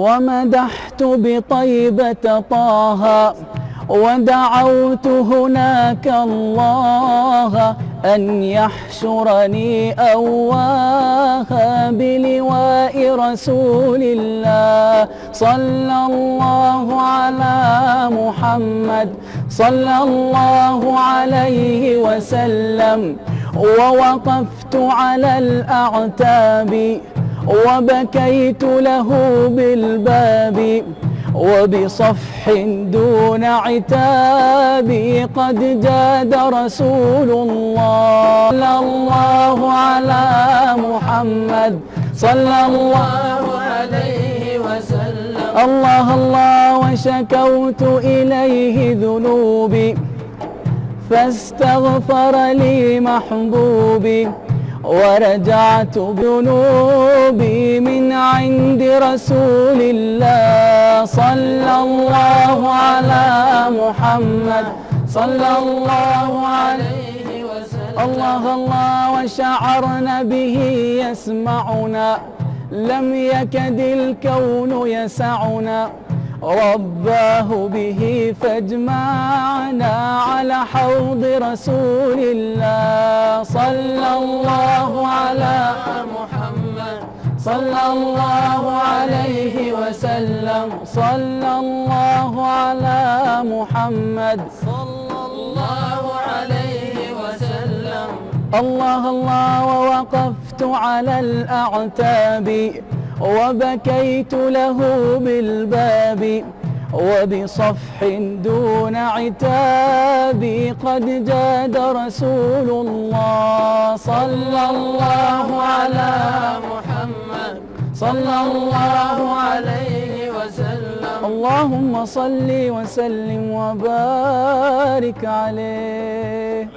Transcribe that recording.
ومدحت بطيبة طه ودعوت هناك الله أن يحشرني أواها بلواء رسول الله. صلى الله على محمد صلى الله عليه وسلم. ووقفت على الأعتاب وبكيت له بالباب وبصفح دون عتاب قد جاد رسول الله. صلى الله على محمد صلى الله عليه وسلم. الله الله وشكوت إليه ذنوبي فاستغفر لي محبوبي ورجعت بذنوبي من عند رسول الله. صلى الله على محمد صلى الله عليه وسلم. الله الله وشعرنا به يسمعنا لم يكد الكون يسعنا رباه به فاجمعنا على حوض رسول الله. صلى الله على محمد صلى الله عليه وسلم. صلى الله على محمد صلى الله عليه وسلم. الله الله ووقفت على الأعتاب وبكيت له بالباب وبصفح دون عتاب قد جاد رسول الله. صلى الله على محمد صلى الله عليه وسلم. اللهم صل وسلم وبارك عليه.